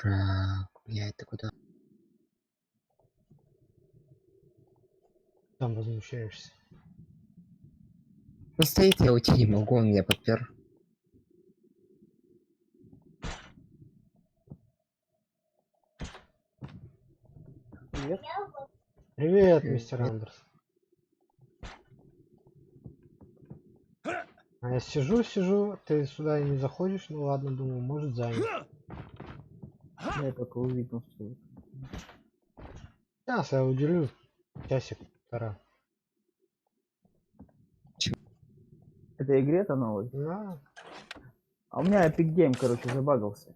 Дурак, блядь, ты куда? Там возмущаешься. Ну стоит, я уйти не могу, он меня подпер. Привет. Привет, Привет. мистер Андерс. А я сижу, ты сюда и не заходишь, ну ладно, думаю, может занят. Я только увидел, что... Сейчас я уделю часик, полтора. Это игре-то новый? Да. А у меня Epic Game, короче, забагался.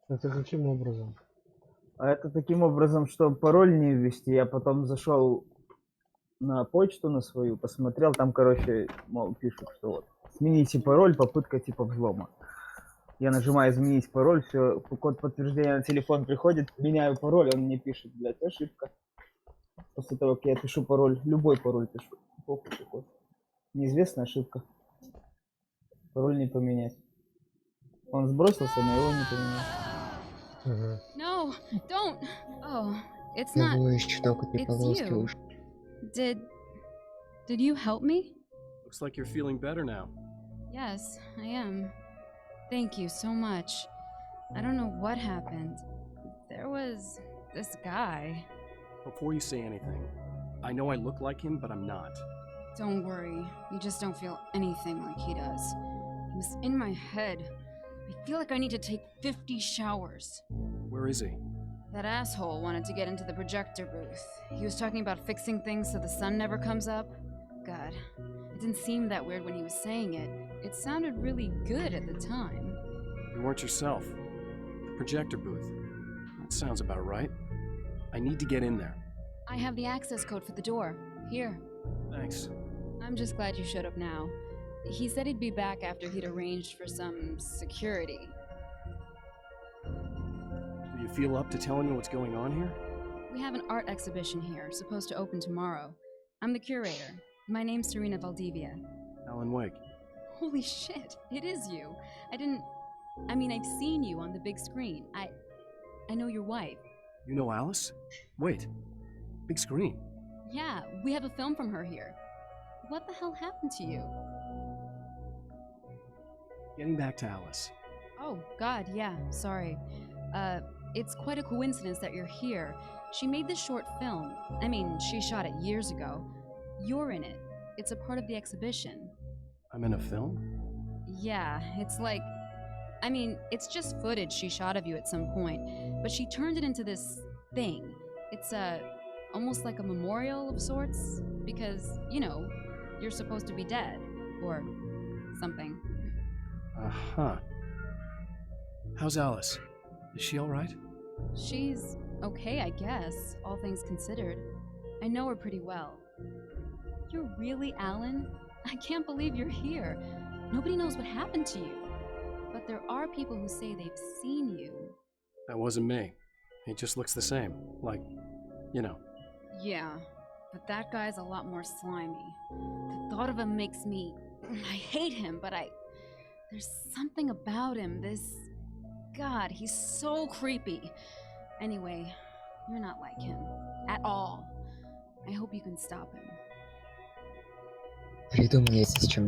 Это каким образом? А это таким образом, что пароль не ввести. Я потом зашел на почту на свою, посмотрел, там, короче, мол, пишут, что вот смените пароль, попытка типа взлома. Я нажимаю изменить пароль, все, код подтверждения на телефон приходит, меняю пароль, он мне пишет, блядь, ошибка. После того, как я пишу пароль, любой пароль пишу, похуй какой. Неизвестная ошибка. Пароль не поменять. Он сбросился, но его не поменять. No, don't. Oh, it's Я not. его еще только три It's полоски you. уж. Did you help me? Looks like you're feeling better now. Yes, I am. Thank you so much. I don't know what happened. There was this guy. Before you say anything, I know I look like him, but I'm not. Don't worry, you just don't feel anything like he does. He was in my head. I feel like I need to take 50 showers. Where is he? That asshole wanted to get into the projector booth. He was talking about fixing things so the sun never comes up. God, it didn't seem that weird when he was saying it. It sounded really good at the time. You weren't yourself. The projector booth. That sounds about right. I need to get in there. I have the access code for the door. Here. Thanks. I'm just glad you showed up now. He said he'd be back after he'd arranged for some security. Do you feel up to telling me what's going on here? We have an art exhibition here, supposed to open tomorrow. I'm the curator. My name's Serena Valdivia. Alan Wake. Holy shit, it is you. I mean, I've seen you on the big screen. I know your wife. You know Alice? Wait. Big screen. Yeah, we have a film from her here. What the hell happened to you? Getting back to Alice. Oh, God, yeah, sorry. It's quite a coincidence that you're here. She made this short film. I mean, she shot it years ago. You're in it. It's a part of the exhibition. I'm in a film? Yeah, it's like... I mean, it's just footage she shot of you at some point, but she turned it into this thing. It's almost like a memorial of sorts, because, you know, you're supposed to be dead, or something. Uh-huh. How's Alice? Is she alright? She's okay, I guess, all things considered. I know her pretty well. You're really Alan? I can't believe you're here. Nobody knows what happened to you. But there are people who say they've seen you. That wasn't me. He just looks the same. Like, you know. Yeah, but that guy's a lot more slimy. The thought of him makes me... I hate him, but there's something about him, this... God, he's so creepy. Anyway, you're not like him. At all. I hope you can stop him. Приду мне с чем.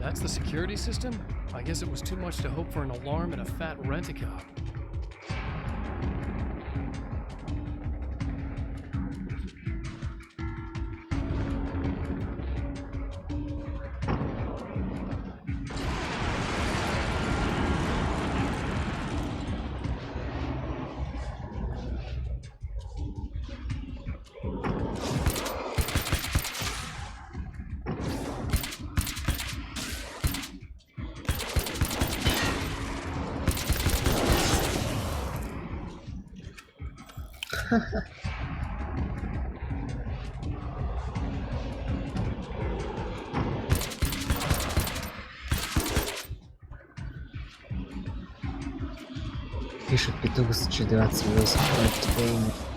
That's the security system? I guess it was too much to hope for an alarm and a fat rent-a-cop. Пишет петух с 28. Альтернативная.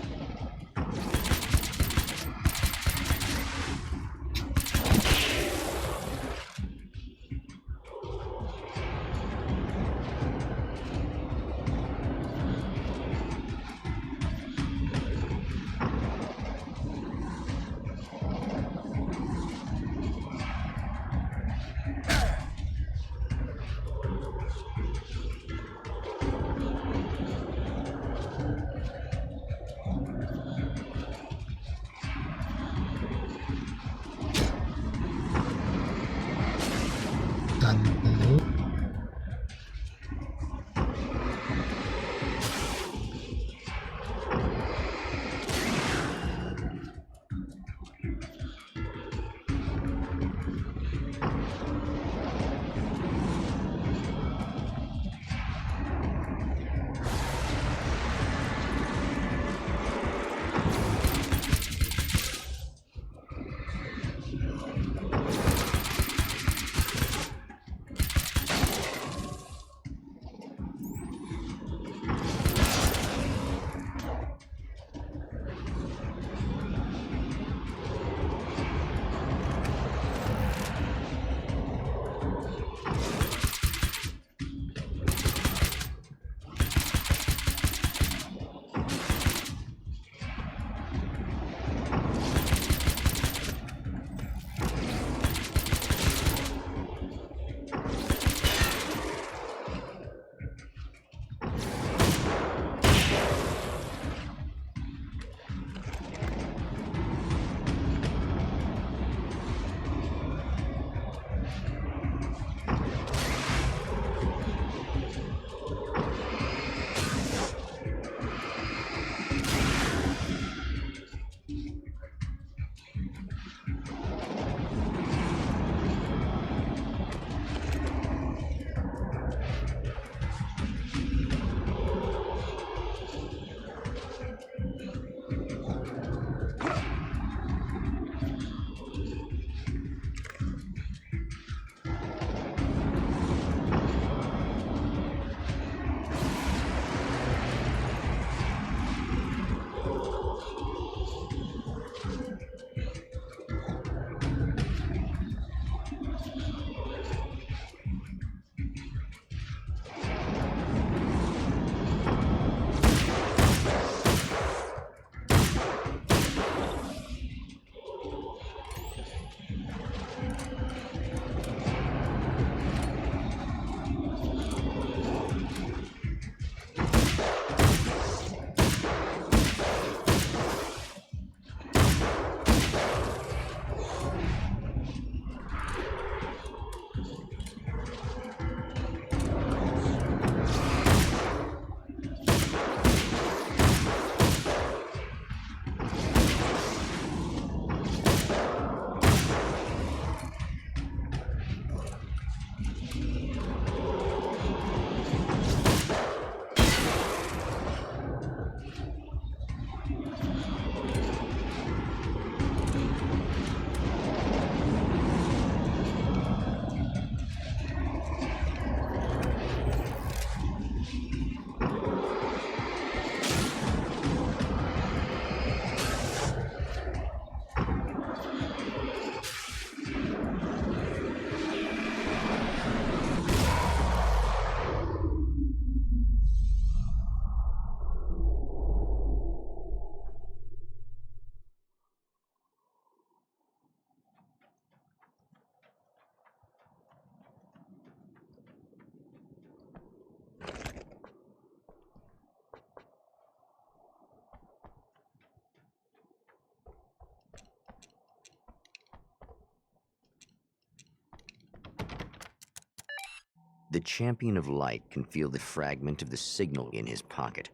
The champion of light can feel the fragment of the signal in his pocket,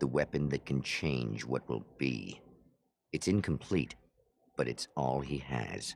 the weapon that can change what will be. It's incomplete, but it's all he has.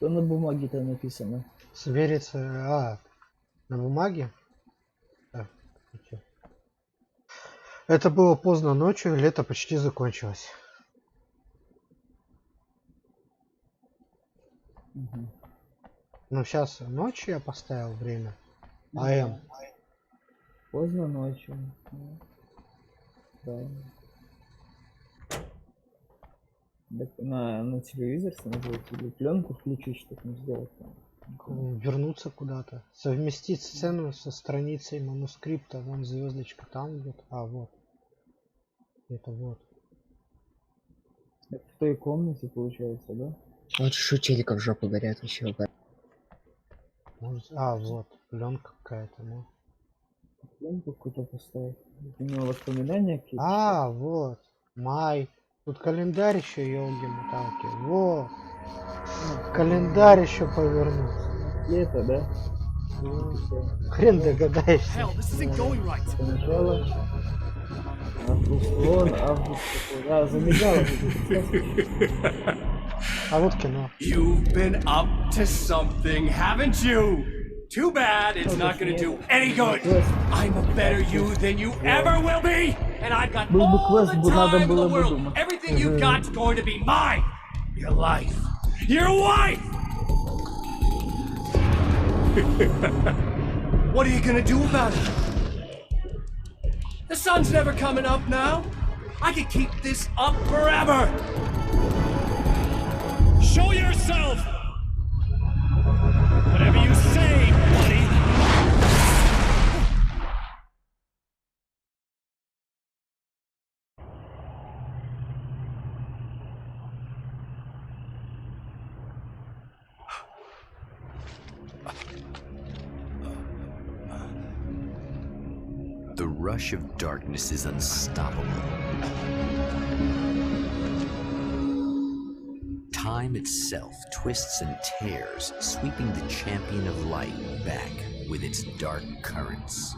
Что на бумаге-то написано? Свериться. На бумаге? Так, окей. Это было поздно ночью, лето почти закончилось. Угу. Ну, сейчас ночью я поставил время. АМ. Поздно ночью. Да. На телевизор смотреть или пленку включить, что там сделать? Вернуться куда-то. Совместить сцену со страницей манускрипта. Вон звездочка там где-то. А, вот. Это вот. Это в той комнате получается, да? Вот еще телека в жопу горят, еще горят. Может, вот. Пленка какая-то, ну. Пленку какую-то поставить. У него воспоминания какие-то. Вот. Май. Тут календарь еще, елки-моталки. Вот. Календарь еще повернуть. Лето, да? Хрен догадаешься. Hell, this isn't going right. Сначала август вон, август такой. Да, замигало. А вот кино. You've been up to something, haven't you? Too bad it's not gonna do any good. I'm a better you than you ever will be, and I've got all the time in the world. Everything you've got's going to be mine. Your life, your wife. What are you gonna do about it? The sun's never coming up now. I could keep this up forever. Show yourself. Whatever you say, buddy. The rush of darkness is unstoppable. Time itself twists and tears, sweeping the champion of light back with its dark currents.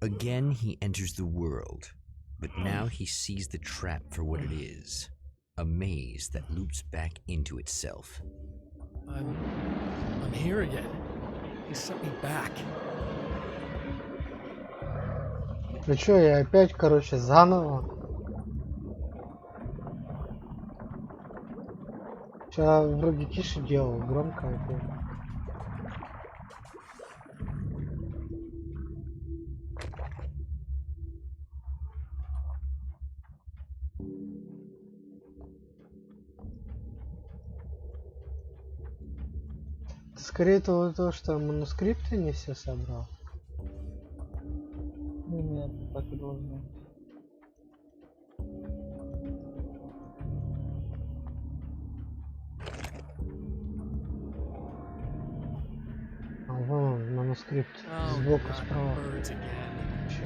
Again, he enters the world, but now he sees the trap for what it is, a maze that loops back into itself. I'm here again. He sent me back. Ну чё, я опять, короче, заново. Сейчас вроде тише делал, громко опять. Скорее то, что манускрипты не все собрал. Нет, так и должно. А вон он, манускрипт сбоку справа. Чё?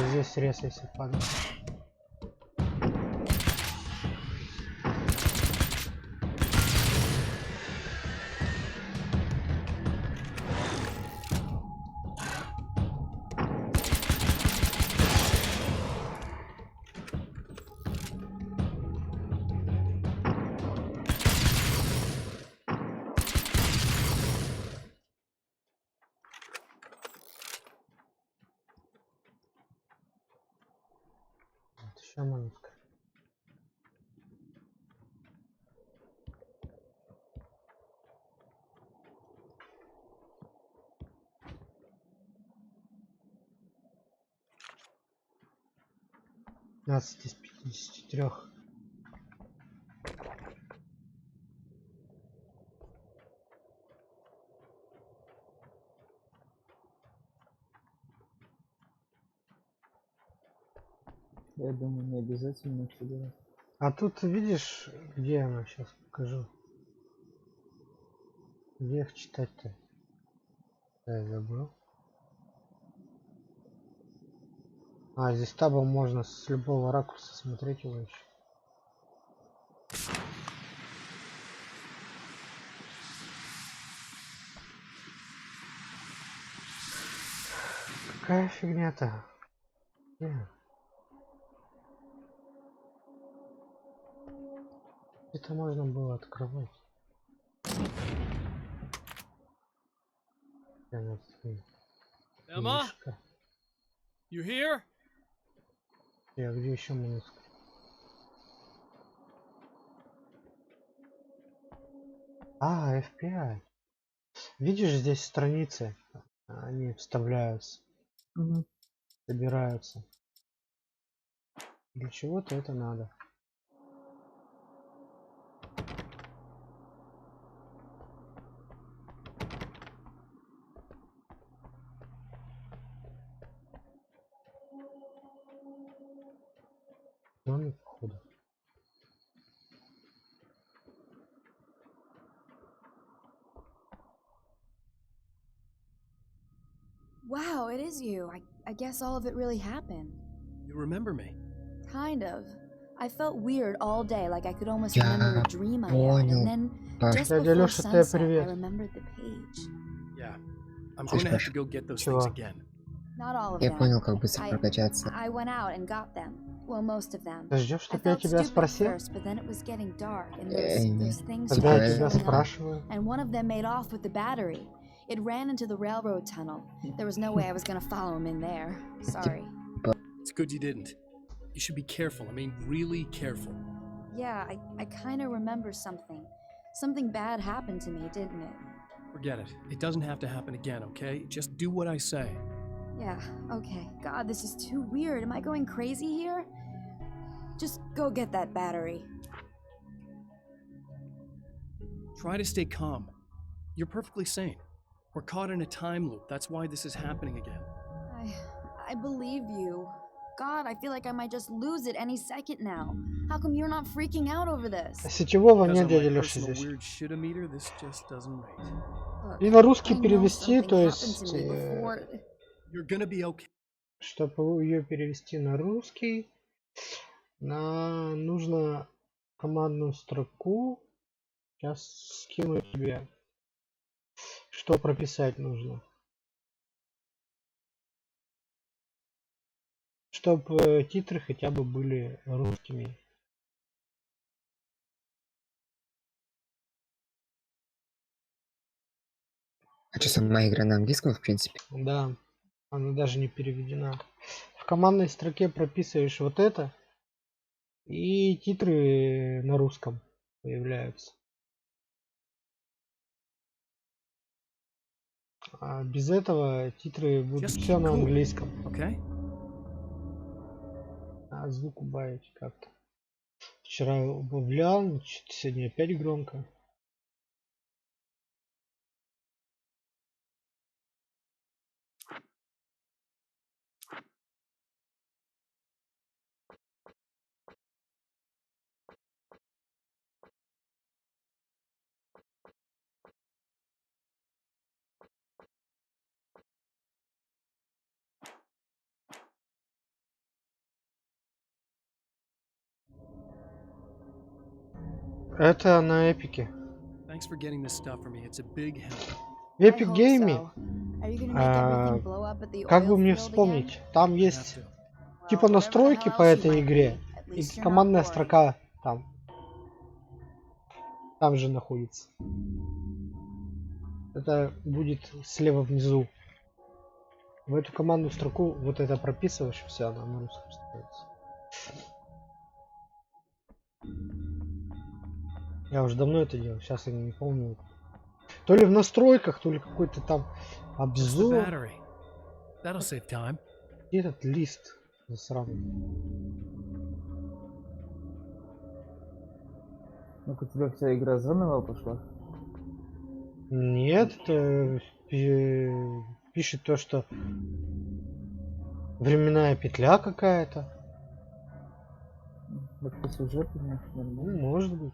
Здесь рез, если падает. Еще манускрипт. Из 53. Я думаю, не обязательно сюда. А тут видишь, где она, сейчас покажу. Где их читать-то? Я забыл. А, здесь табом можно с любого ракурса смотреть его еще. Какая фигня-то? Это можно было открывать. Emma? You here? Я где еще манускрипт? А, FBI. Видишь, здесь страницы. Они вставляются. Угу. Собираются. Для чего-то это надо. Домик, походу. Wow, it is you. I guess all of it really happened. You remember me? Kind of. I felt weird all day, like I could almost Я remember a dream I had, понял. and then just Дядя before Лёша, тебе sunset, I привет. remembered the page. Yeah. I'm going to have to go get those things Чего? again. Not all of Я them. понял, как быстро прокачаться. I went out and got them. Well, most of them. Ты ждешь, I чтобы я felt тебя stupid at спросил? first, but then it was getting dark, and не. there's things Когда я Типа, тебя showing up, спрашиваю? and one of them made off with the battery. It ran into the railroad tunnel. There was no way I was gonna follow him in there. Sorry. It's good you didn't. You should be careful. I mean, really careful. Yeah, I kind of remember something. Something bad happened to me, didn't it? Forget it. It doesn't have to happen again, okay? Just do what I say. Yeah, okay. God, this is too weird. Am I going crazy here? Just go get that battery. Try to stay calm. You're perfectly sane. We're caught in a time loop. That's why this is happening again. I believe you. God, I feel like I might just lose it any second now. How come you're not freaking out over this? Сетевого Because нет, of дядя my Лёша, personal здесь. weird shit-o-meter, this just doesn't rate. Look, И на русский I know перевести, something то happened есть, to me before. You're gonna be okay. чтобы ее перевести на русский, нужно командную строку. Сейчас скину тебе, что прописать нужно. Чтобы титры хотя бы были русскими. А что, сама игра на английском, в принципе? Да, она даже не переведена. В командной строке прописываешь вот это, и титры на русском появляются. А без этого титры будут Just все keep на cool, английском. okay? А звук убавить как-то. Вчера убавлял, сегодня опять громко. Это на эпике. Thanks for getting this stuff for me. It's a big help. В Epic Game, как бы мне вспомнить, там I have есть to. типа настройки по этой игре, и командная строка там же находится. Это будет слева внизу. В эту командную строку вот это прописываешь, все, она на русском становится. Я уже давно это делал, сейчас я не помню. То ли в настройках, то ли какой-то там It's the обзор. battery. That'll save time. И этот лист засранный. Ну, у тебя вся игра заново пошла? Нет, это пишет то, что временная петля какая-то. Вот по сюжету, Ну, нормально. может быть.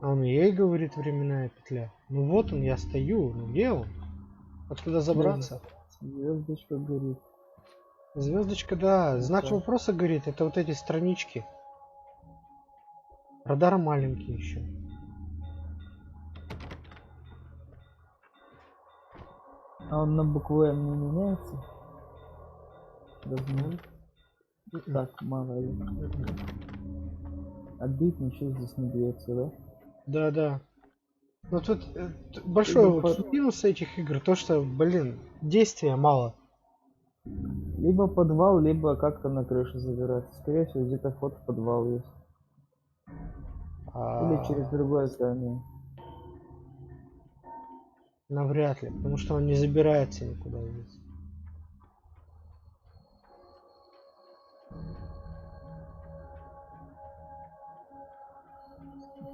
А он ей говорит временная петля. Ну вот он, я стою. Ну где он? Откуда забраться? Звездочка горит. Звездочка, да. Знак вопроса горит. Это вот эти странички. Радар маленький еще. А он на букву М не меняется? Размер? Так, мало ли. А бит ничего здесь не бьется, да? Да, да. Ну тут большой вот минус этих игр, то что, блин, действия мало. Либо подвал, либо как-то на крышу забираться. Скорее всего, где-то вход в подвал есть. Или через другое здание. Навряд ли, потому что он не забирается никуда здесь.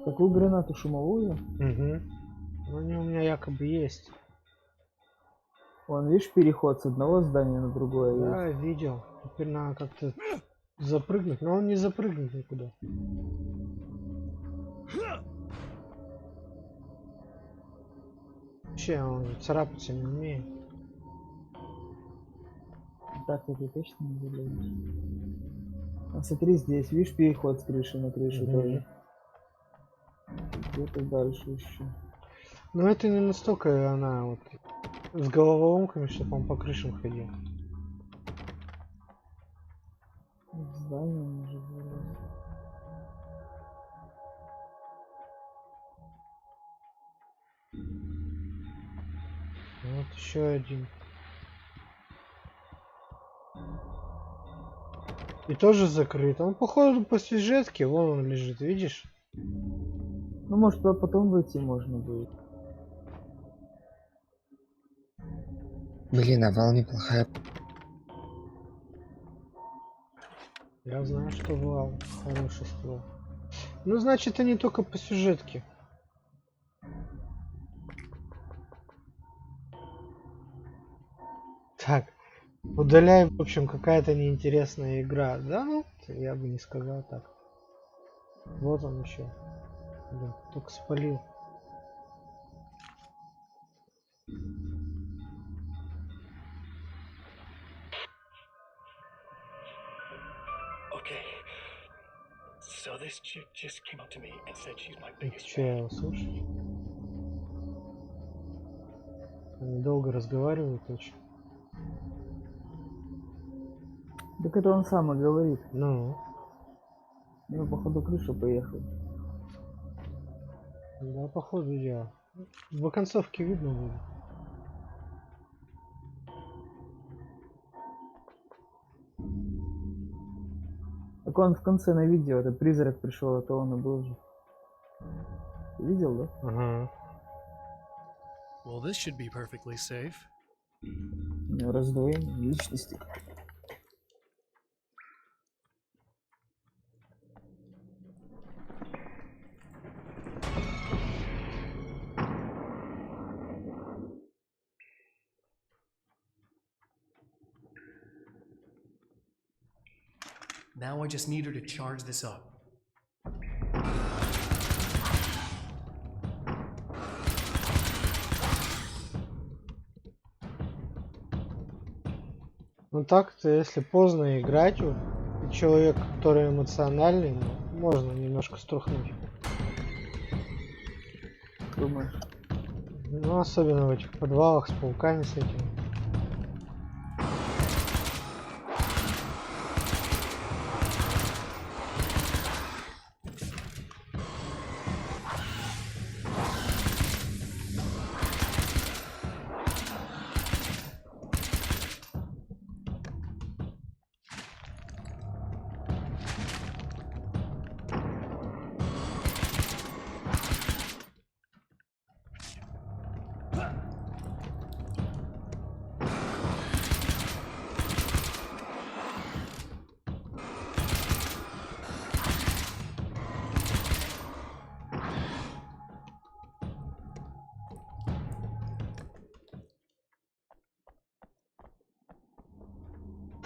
Какую гранату шумовую? Угу. Ну, они у меня якобы есть. Вон, видишь, переход с одного здания на другое Да, есть. видел. Теперь надо как-то запрыгнуть, но он не запрыгнет никуда. Вообще, он царапаться не умеет. Так, это точно не залезешь. А смотри, здесь, видишь, переход с крыши на крышу тоже. Где-то дальше еще. Но это не настолько она вот с головоломками, чтобы он по крышам ходил. Здание может залезть. Вот еще один. И тоже закрыт. Он, походу, по сюжетке, вон он лежит, видишь? Ну, может, туда потом выйти можно будет. Блин, овал неплохая. Я знаю, что вал хороший ствол. Ну, значит, они только по сюжетке. Так, удаляй, в общем, какая-то неинтересная игра. Да, ну, я бы не сказал так. Вот он еще. Блин, только спалил. Okay. So this chick just came up to me and said she's my Ты biggest че, я fan. его слушаю? Они долго разговаривают очень. Так это он сам и говорит. Ну, Ну, походу, крыша поехал. да, походу дела. В оконцовке видно будет. Так он в конце на видео, этот призрак пришел, а то он и был же. Ты видел, да? Ага. Well, this should be perfectly safe. У него раздвоение личности. Now I just need her to charge this up. Ну так-то, если поздно играть, вот, и человек, который эмоциональный, ну, можно немножко струхнуть. Думаешь? Ну, особенно в этих подвалах с пауками с этими.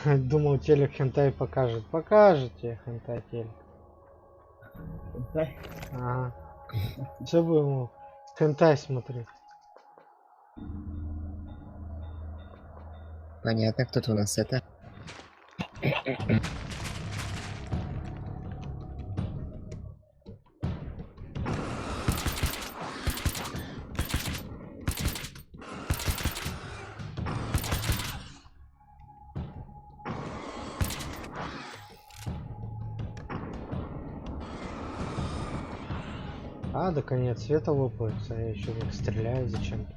Думал, телек хентай покажет. Покажет тебе хентай телек. Хентай? Ага. Все бы ему хентай смотреть. Понятно, кто-то у нас это. А, да конец света лопается, а я еще в них стреляю зачем-то.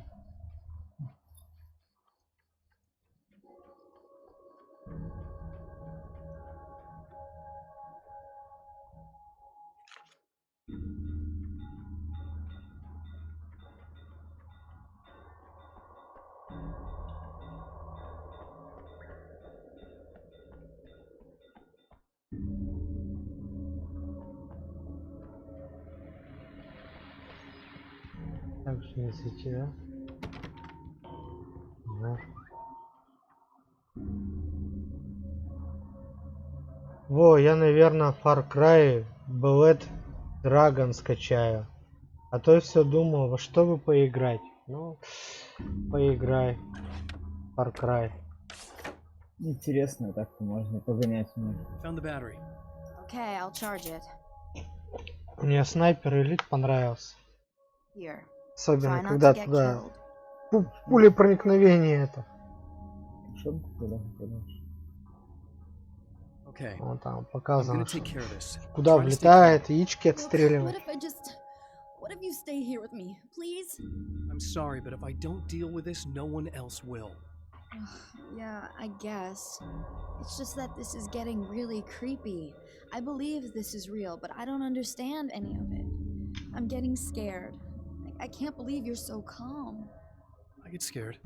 Так что не свети, да? Ага. Во, я, наверное, Far Cry Ballet Dragon скачаю. А то я все думал, во что бы поиграть. Ну, поиграй. Far Cry. Интересно, так-то можно погонять. Found the battery. Okay, I'll charge it. Мне снайпер элит понравился. Here. Особенно, Try not когда to get туда killed. пули проникновения это. Что куда попадаешь? Okay. Вот там I'm показано, gonna take care of this. куда Try to stay влетает, яички What отстреливает. if I just... What if you stay here with me, please? calm. I'm sorry, but if I don't deal with this, no one else will. Yeah, I guess. It's just that this is getting really creepy. I believe this is real, but I don't understand any of it. I'm getting scared. I can't believe you're so calm. I get scared,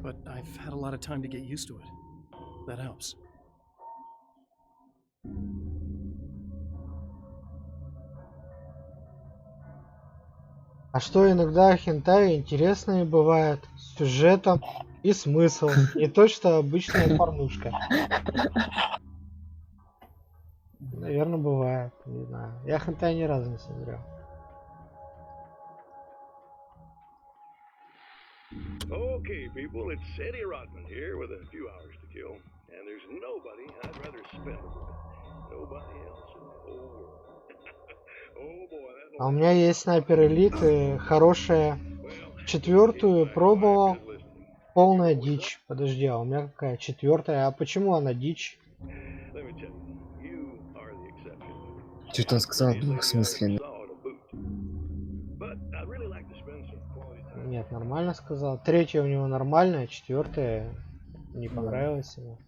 but I've had a lot of time to get used to it. That helps. А что иногда хентай интересные бывает с сюжетом и смыслом, не то что обычная порнушка. Наверное, бывает, не знаю. Я хентай ни разу не смотрел. Okay, people, it's Eddie Rodman here with a few hours to kill, and there's nobody I'd rather spend it with. Nobody else in the whole world. Oh boy, that's А у меня есть снайпер элит, хорошая. Четвертую пробовал. Полная дичь. Подожди, а у меня какая? Четвертая. А почему она дичь? Что-то он сказал двухсмысленно. Нет, нормально сказал. Третья у него нормальная, четвертая не понравилась ему.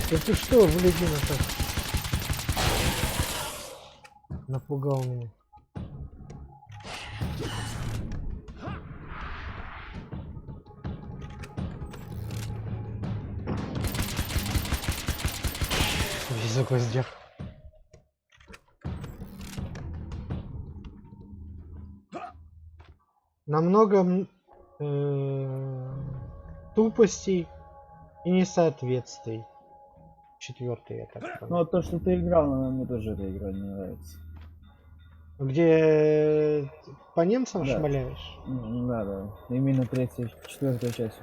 Да ты что, блядина, так напугал меня. Весь за гвоздях. Намного тупостей и несоответствий. Четвертый, я так понял. Ну, то, что ты играл, но мне тоже эта игра не нравится. Где по немцам Да. шмаляешь? Да, да. Именно третья, четвертая часть.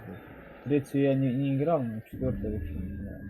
Третью я не играл, но четвертая вообще не знаю.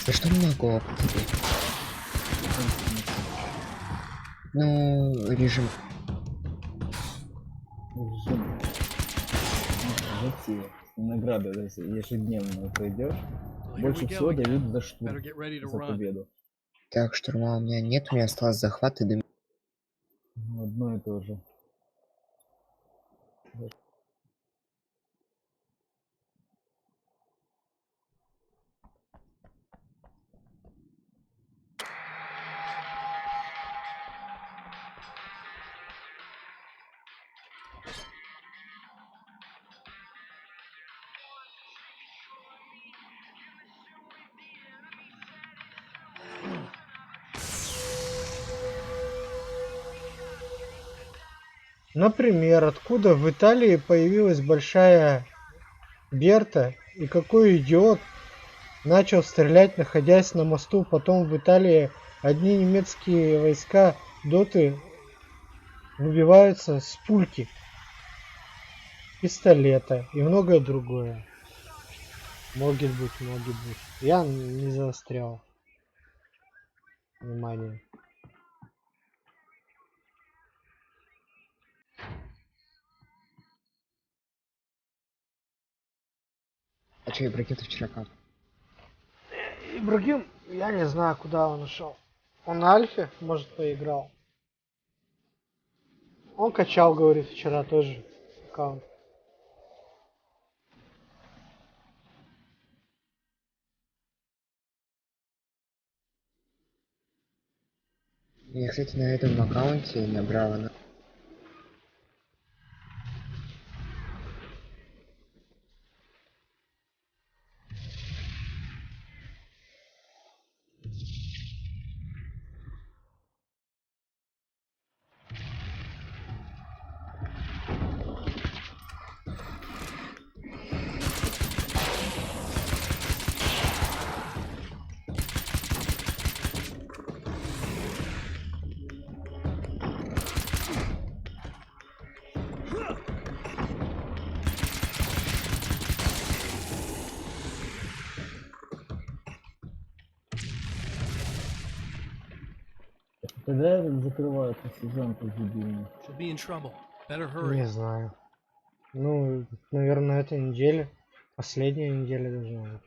За что много опыта? Ну, режим. Режим. Награды ежедневно пройдешь. Больше всего дают за штурм, за победу. Так, штурма у меня нет, у меня осталось захват и дым. Одно и то же. Например, откуда в Италии появилась большая Берта и какой идиот начал стрелять, находясь на мосту. Потом в Италии одни немецкие войска доты выбиваются с пульки, пистолета и многое другое. Может быть. Я не заострял внимание. А что, Ибрагим-то вчера как? Ибрагим, я не знаю, куда он ушел. Он на Альфе, может, поиграл. Он качал, говорит, вчера тоже аккаунт. Я, кстати, на этом аккаунте набрала на... Когда закрывается сезон-то дебильный? She'll be in trouble. Better hurry. Не знаю. Ну, наверное, эта неделя. Последняя неделя должна быть.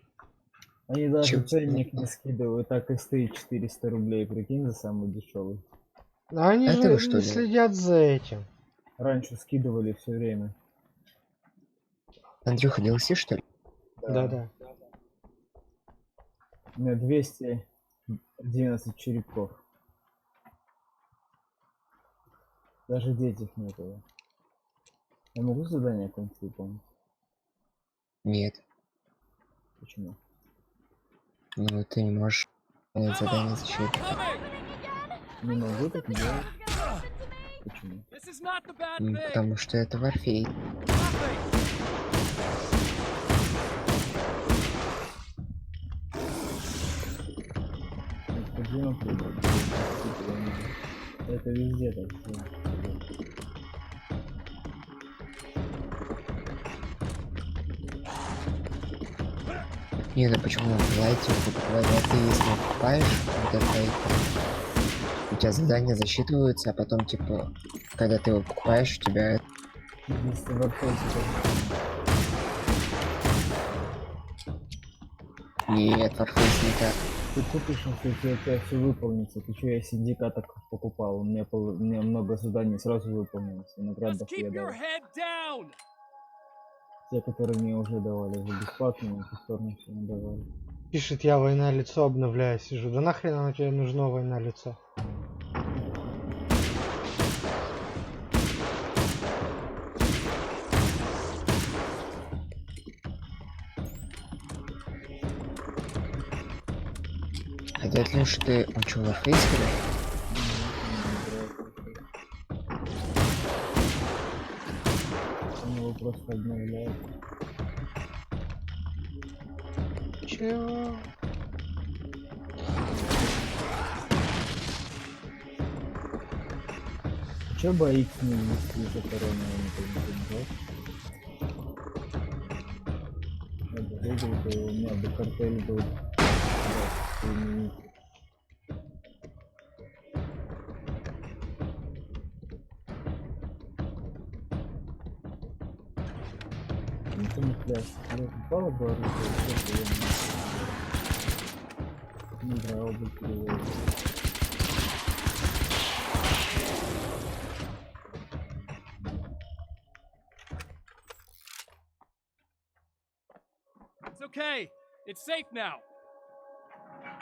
Они даже Чё? ценник не скидывают, так и стоит 400 рублей, прикинь, за самый дешевый. Но они Это же вы, что не ли? следят за этим. Раньше скидывали все время. Андрюха, DLC, что ли? Да-да. У меня 211 черепков. Даже детей нету. Я могу задание какое-нибудь выполнить? Нет. Почему? Ну, ты не можешь понять задание защиты. Не могу так делать. Почему? This is not the bad thing. Потому что это Варфей. Nothing. Необходимо придумать. Это везде так. Нет, а почему в лайте говорят, ты если покупаешь вот это лайт, у тебя задания засчитываются, а потом типа, когда ты его покупаешь, у тебя Если в Арфейсе нет, Варфейс не так. ты купишь, если у тебя все выполнится. Ты что, я синдикаток покупал, у меня много заданий сразу выполнилось. И наград Just keep я your дал. head down. Те, которые мне уже давали за бесплатно, на ту сторону все не давали. Пишет, я война лицо обновляю, сижу. Да нахрен оно тебе нужно война лицо? Хотят ли, что ты учил Варфейс, Он его просто обновляет. Чего? Че боится не ввести за корону, я бы выиграл бы, у меня бы картель был. Да, никто не пляс. Я попала бы оружие, я не играл бы перевод. It's okay. It's safe now. I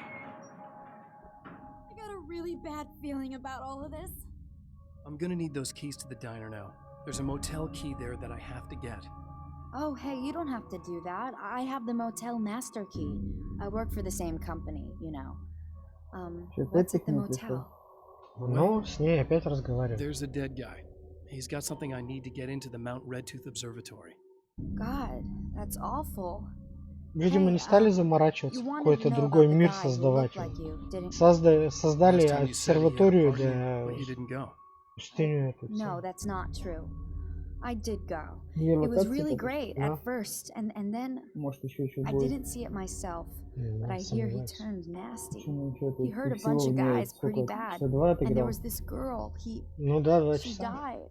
got a really bad feeling about all of this. I'm gonna need those keys to the diner now. There's a motel key there that I have to get. Oh, hey, you don't have to do that. I have the motel master key. I work for the same company, you know. What's at the motel? Ну, с ней опять разговариваю. There's a dead guy. He's got something I need to get into the Mount Redtooth Observatory. God, that's awful. Видимо, не стали заморачиваться, какой-то другой мир создавать. Создали обсерваторию для пустыню эту. No, that's not true. I did go. Две It was локации really только. great Yeah. at first, and then Может еще I будет. didn't see it myself, but I hear he turned nasty. Почему что-то He hurt a всего bunch of в ней guys pretty сколько? bad, Часа два and there отыграл? was this girl. Ну да, 2 She часа. died,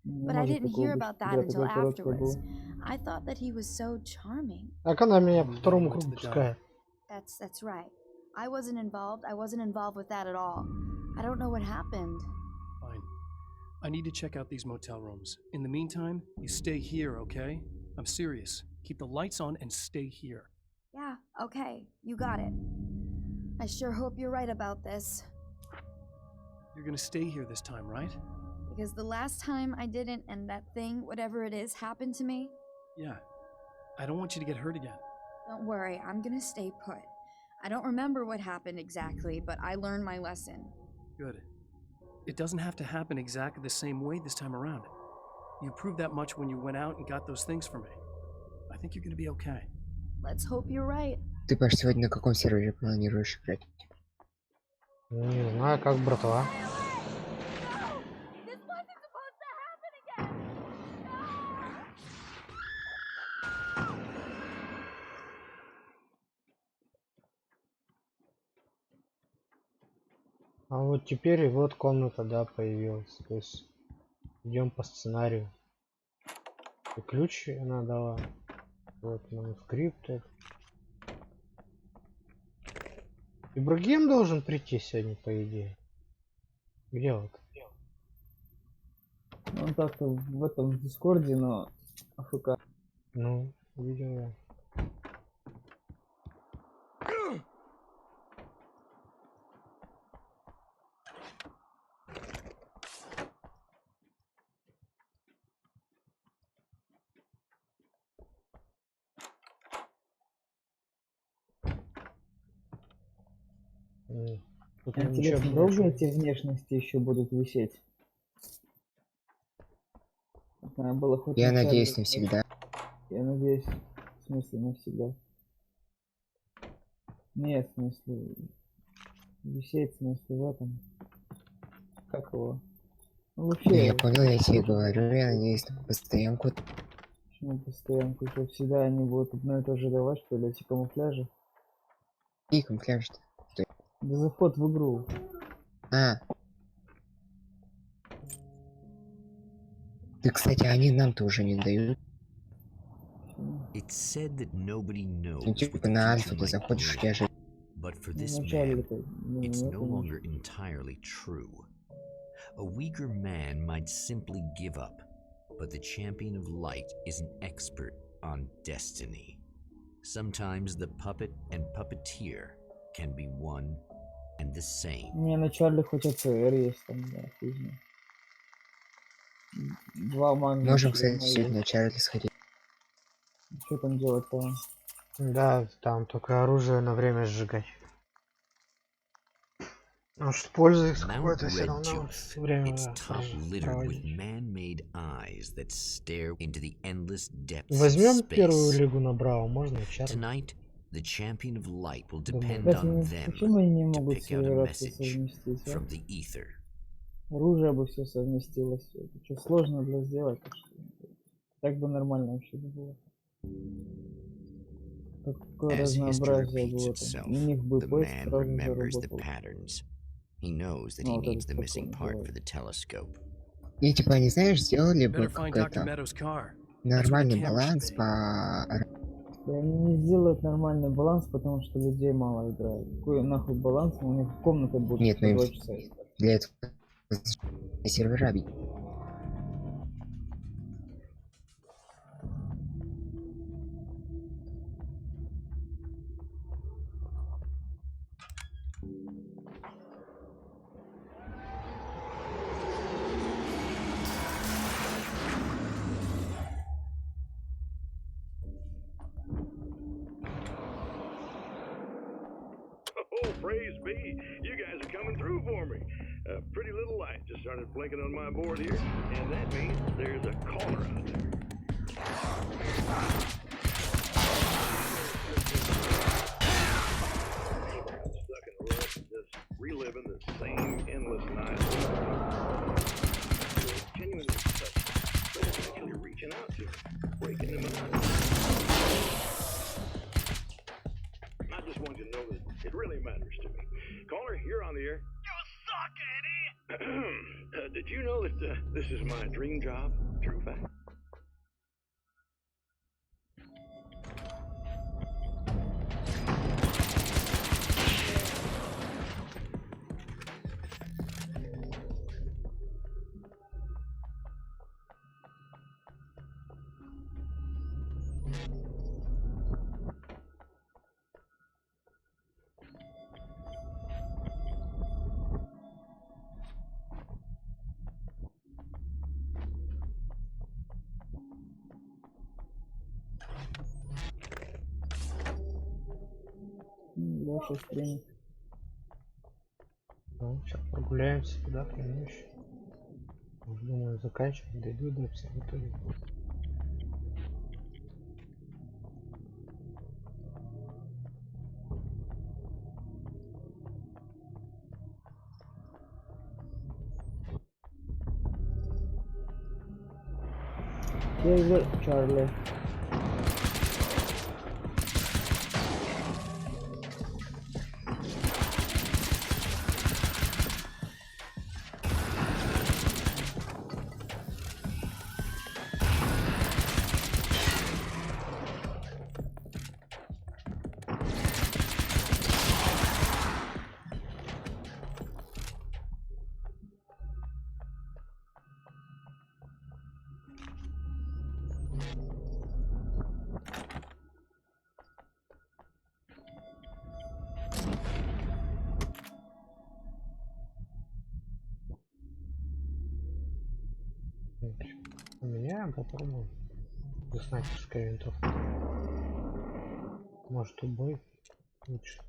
Не but I может didn't такого hear быть, about что that игра until такая короткая afterwards. была. I thought that he was so charming. Так она меня по I'm второму going to кругу the пускает. That's right. I wasn't involved. I wasn't involved with that at all. I don't know what happened. Fine. I need to check out these motel rooms. In the meantime, you stay here, okay? I'm serious. Keep the lights on and stay here. Yeah, okay, you got it. I sure hope you're right about this. You're gonna stay here this time, right? Because the last time I didn't, and that thing, whatever it is, happened to me. Yeah. I don't want you to get hurt again. Don't worry, I'm gonna stay put. I don't remember what happened exactly, but I learned my lesson. Good. It doesn't have to happen exactly the same way this time around. You proved that much when you went out and got those things for me. I think you're gonna be okay. Let's hope you're right. Ты, Паш, сегодня на каком сервере планируешь играть? Не знаю, как братва. This wasn't supposed to happen again! А вот теперь и вот комната, да, появилась. То есть идем по сценарию. И ключ она дала. Вот манускрипт. Ибрагим должен прийти сегодня, по идее. Где вот? Он так-то в этом дискорде, но АФК. Ну, видел я. Тут Интересно, ничего долго больше. эти внешности еще будут висеть? Надо было хоть Я вначале надеюсь, сказать. навсегда. Я надеюсь, в смысле навсегда. Нет, в смысле висеть, в смысле в этом. Как его? Ну Да, я вообще, понял, я тебе говорю, я надеюсь на постоянку. почему постоянку, что всегда они будут одно и то же давать, что ли, эти камуфляжи? И камуфляж-то. Да заход в игру. А. Ты, кстати, они нам-то уже не дают. It's said that nobody knows Ну, what типа the на future альфу ты might заходишь, у bring. тебя же... But for Ну, this вначале man, это, it's нет, no конечно. longer entirely true. A weaker man might simply give up, but the champion of light is an expert on destiny. Sometimes the puppet and puppeteer can be one and the same. Не, вначале хоть АЦР есть там, да, хуй знает. Два манга. Можем, кстати, сегодня Чарли сходить. Что там делать-то? Да, там только оружие на время сжигать. Может, пользы Mount какой-то все Red равно Tooth, время its top littered with проводить. man-made eyes that stare into the endless depths of Возьмем первую space. лигу на Браво, можно и Чарли. Tonight, the champion of light will Думаю, depend Кстати, on them почему они не to могут pick out a серверации message совместить? А? from the ether. Оружие бы все совместилось. Это что, сложно для сделать? Так бы нормально вообще было. Какое As history разнообразие repeats было itself, там. У них бы the поиск man сразу remembers the заработал. patterns. He knows that Ну, he вот needs этот the missing такой part называется. for the telescope. И типа, они, знаешь, сделали бы Better find Dr. какой-то Meadows' car. нормальный camera баланс should be. по... И они не сделают нормальный баланс, потому что людей мало играет. Какой нахуй баланс? У них комната будет Нет, по ну им 2 часа искать. для этого сервера бить. Oh, praise be. You guys are coming through for me. A pretty little light just started blinking on my board here, and that means there's a caller out there. Stuck in the rut, just reliving the same endless night. Genuinely touching. Someone actually reaching out to me, breaking them up. I just want you to know that it really matters to me. Caller, you're on the air. You suck, Eddie! Did you know that this is my dream job? True fact. Леша стримит. Ну, сейчас прогуляемся туда, конечно. Думаю, заканчивать, дойду до обсерватории. Чарли. посмотрим. У меня попробуем. Снайперская винтовка. Может, убой лучше.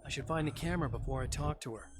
I should find the camera before I talk to her.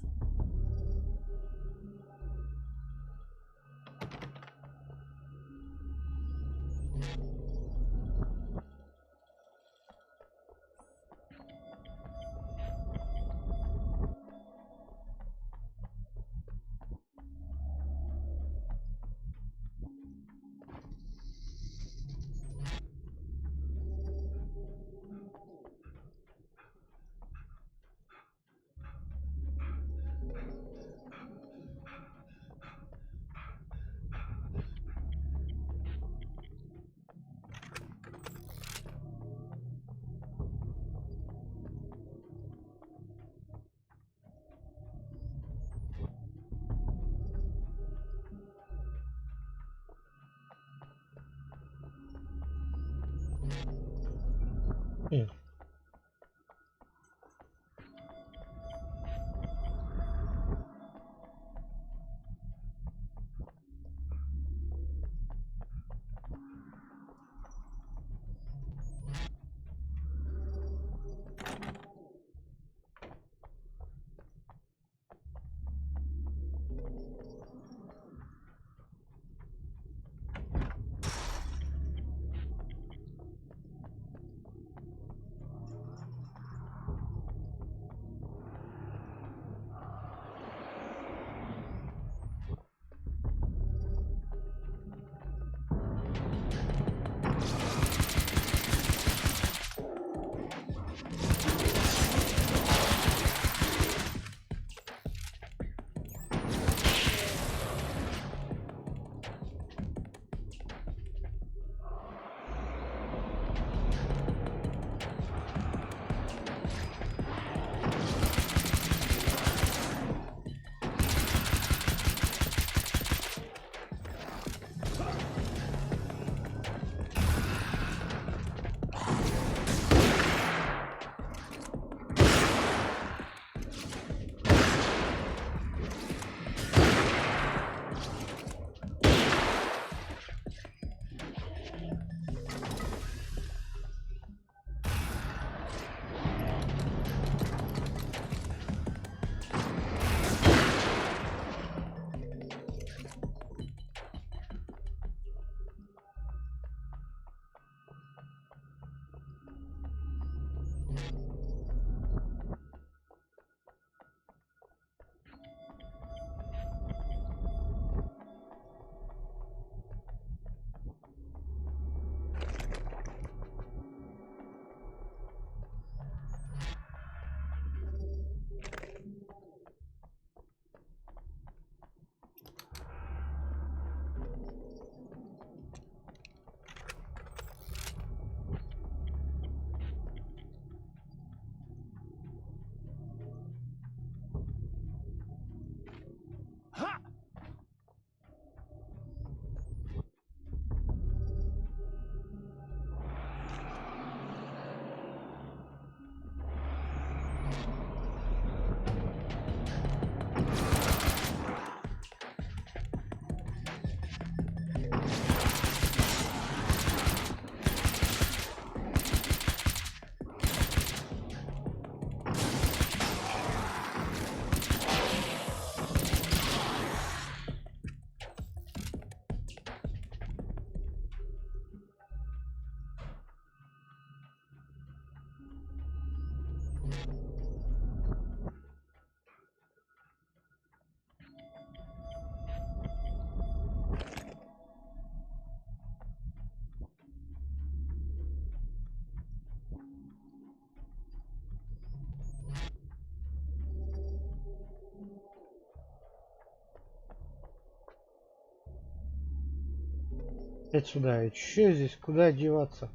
Опять сюда. И чё здесь? Куда деваться?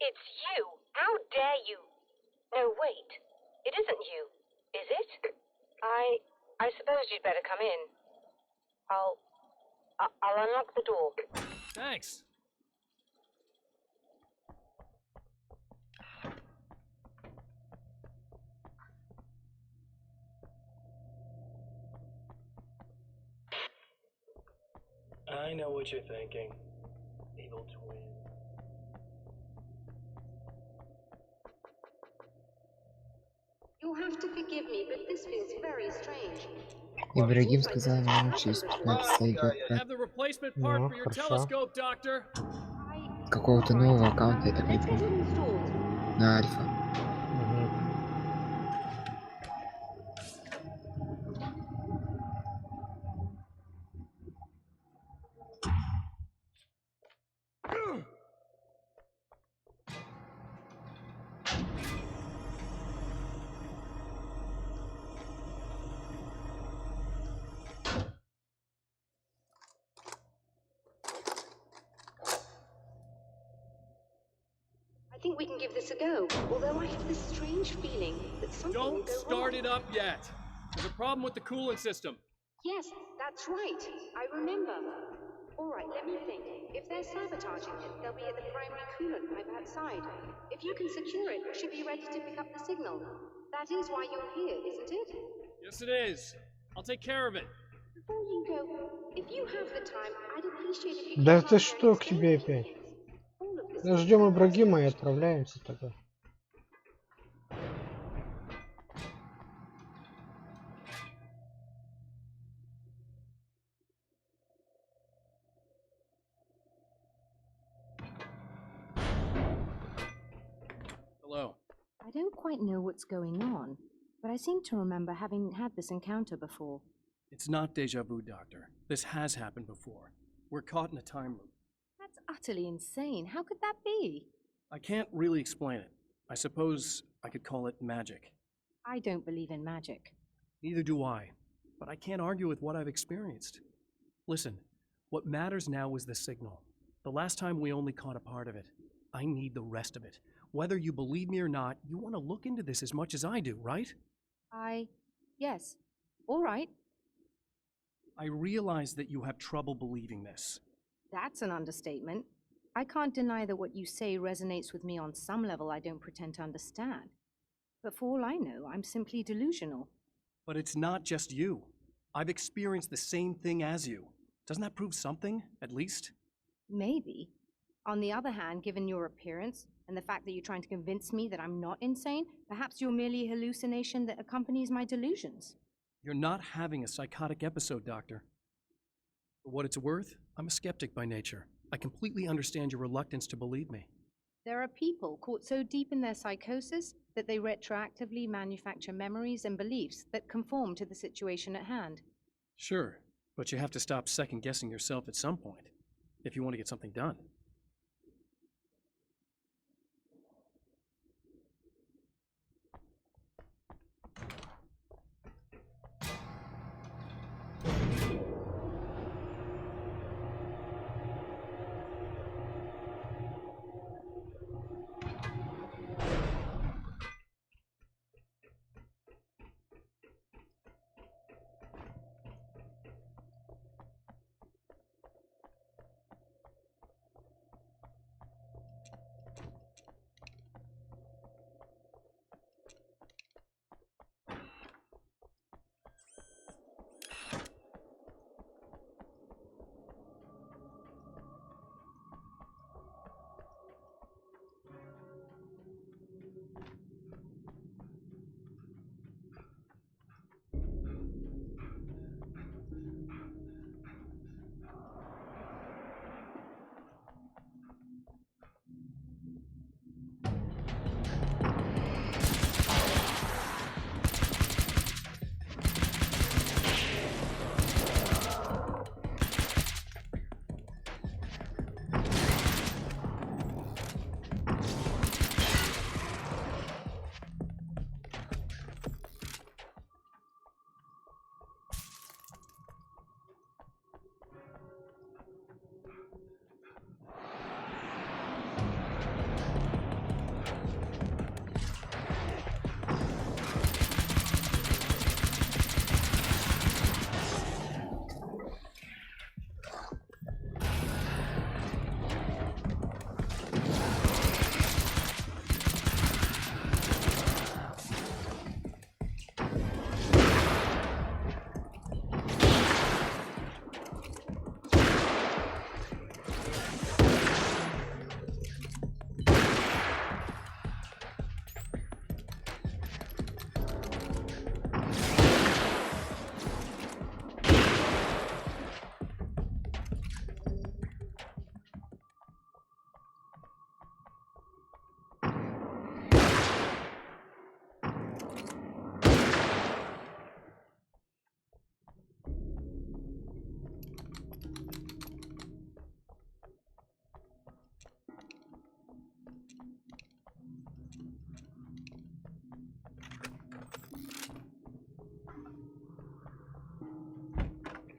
It's you. How dare you? No, wait. It isn't you, is it? I suppose you'd better come in. I'll unlock the door. Thanks. I know what you're thinking. Evil twin. You'll have to forgive me, but this feels very strange. Ибрагим сказал ему через 15 идет Have the replacement part Ну, for your хорошо. telescope, Doctor. какого-то нового аккаунта, я так не Let's get it помню. installed. На альфа. I think we can give this a go, although I have this strange feeling that something will Don't go start wrong. it up yet. There's a problem with the coolant system. Yes, that's right. I remember. All right, let me think. If they're sabotaging it, they'll be at the primary coolant pipe outside. If you can secure it, we should be ready to pick up the signal. That is why you're here, isn't it? Yes, it is. I'll take care of it. Before you go, if you have the time, I'd appreciate if you Да came ты up что, and к тебе explained опять? all of this Ждем Ибрагима и отправляемся тогда. Hello. I don't quite know what's going on, but I seem to remember having had this encounter before. It's not deja vu, Doctor. This has happened before. We're caught in a time loop. That's utterly insane. How could that be? I can't really explain it. I suppose I could call it magic. I don't believe in magic. Neither do I, but I can't argue with what I've experienced. Listen, what matters now is the signal. The last time we only caught a part of it. I need the rest of it. Whether you believe me or not, you want to look into this as much as I do, right? Yes. All right. I realize that you have trouble believing this. That's an understatement. I can't deny that what you say resonates with me on some level I don't pretend to understand. But for all I know, I'm simply delusional. But it's not just you. I've experienced the same thing as you. Doesn't that prove something, at least? Maybe. On the other hand, given your appearance, and the fact that you're trying to convince me that I'm not insane, perhaps you're merely a hallucination that accompanies my delusions. You're not having a psychotic episode, Doctor. For what it's worth, I'm a skeptic by nature. I completely understand your reluctance to believe me. There are people caught so deep in their psychosis that they retroactively manufacture memories and beliefs that conform to the situation at hand. Sure, but you have to stop second-guessing yourself at some point, if you want to get something done.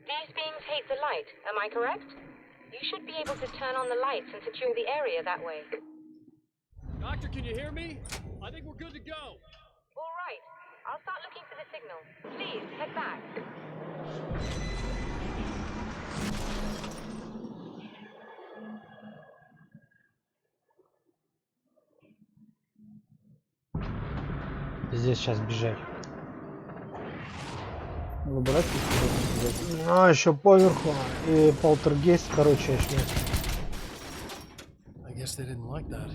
These beings hate the light, am I correct? You should be able to turn on the lights and secure the area that way. Doctor, can you hear me? I think we're good to go. All right. I'll start looking for the signal. Please, head back. Здесь сейчас бежать. Лаборацию. А, еще поверху. И полтергейст, короче, еще. I guess they didn't like that.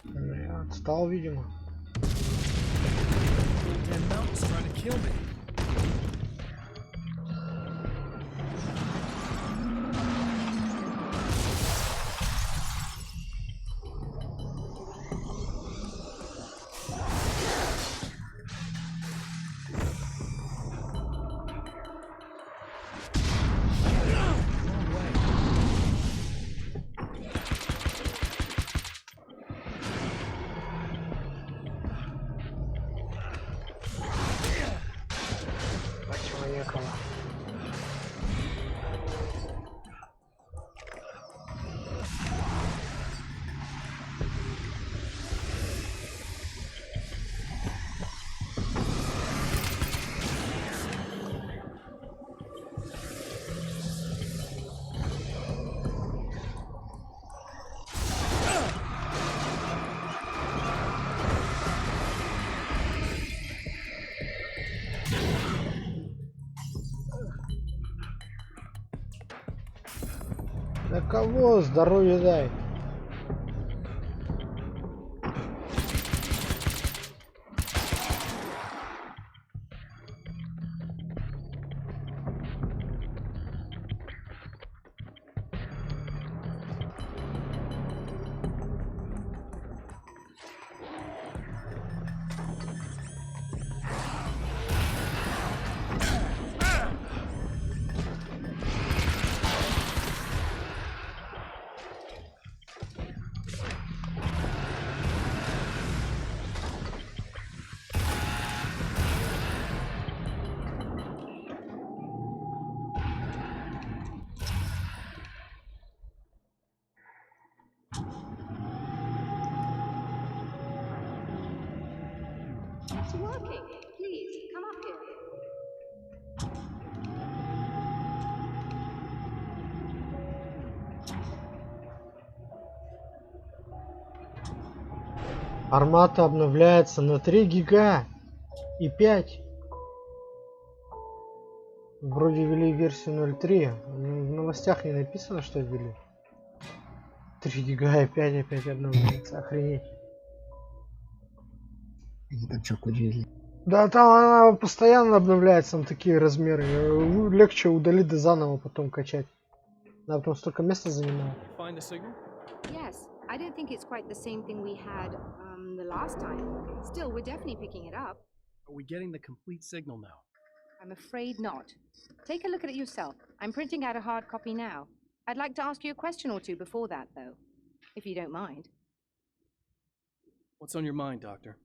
Я отстал, видимо. Damn mountain's trying to kill me. Поехала. Да кого здоровье дай? It's working. Please, come up here. Армата обновляется на 3 гига и 5. Вроде ввели версию 0.3. В новостях не написано, что ввели. 3 гига и 5 опять обновляется. Охренеть. Они там что, курили? Да, там она постоянно обновляется на такие размеры. Легче удалить и заново потом качать. Она потом столько места занимает. Find the signal? Yes, I don't think it's quite the same thing we had the last time. Still, we're definitely picking it up. Are we getting the complete signal now? I'm afraid not. Take a look at it yourself. I'm printing out a hard copy now. I'd like to ask you a question or two before that, though, if you don't mind. What's on your mind, Doctor?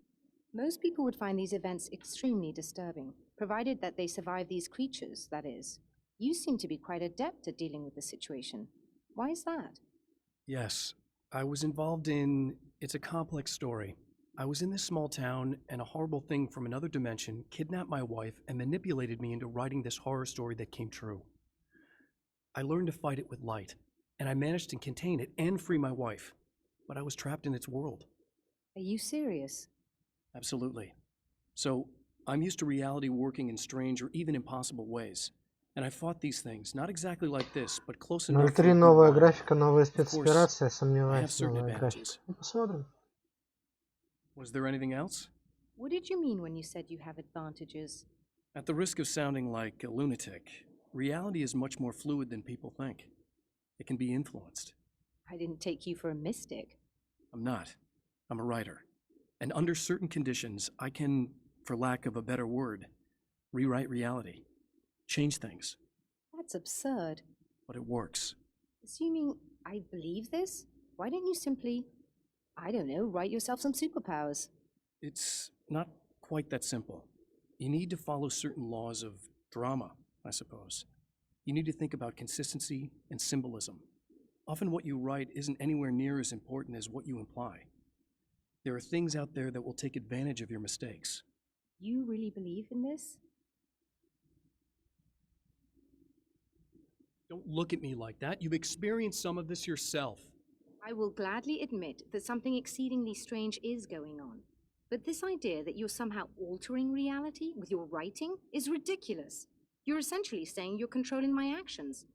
Most people would find these events extremely disturbing, provided that they survive these creatures, that is. You seem to be quite adept at dealing with the situation. Why is that? Yes, I was involved in... It's a complex story. I was in this small town, and a horrible thing from another dimension kidnapped my wife and manipulated me into writing this horror story that came true. I learned to fight it with light, and I managed to contain it and free my wife, but I was trapped in its world. Are you serious? Absolutely. So, I'm used to reality working in strange or even impossible ways. And I fought these things, not exactly like this, but close enough. 0.3 новая графика, новая спецоперация, сомневаюсь, certain новая графика. advantages. Ну, посмотрим. Was there anything else? What did you mean when you said you have advantages? At the risk of sounding like a lunatic, reality is much more fluid than people think. It can be influenced. I didn't take you for a mystic. I'm not. I'm a writer. And under certain conditions, I can, for lack of a better word, rewrite reality. Change things. That's absurd. But it works. Assuming I believe this, why don't you simply, I don't know, write yourself some superpowers? It's not quite that simple. You need to follow certain laws of drama, I suppose. You need to think about consistency and symbolism. Often what you write isn't anywhere near as important as what you imply. There are things out there that will take advantage of your mistakes. You really believe in this? Don't look at me like that. You've experienced some of this yourself. I will gladly admit that something exceedingly strange is going on. But this idea that you're somehow altering reality with your writing is ridiculous. You're essentially saying you're controlling my actions.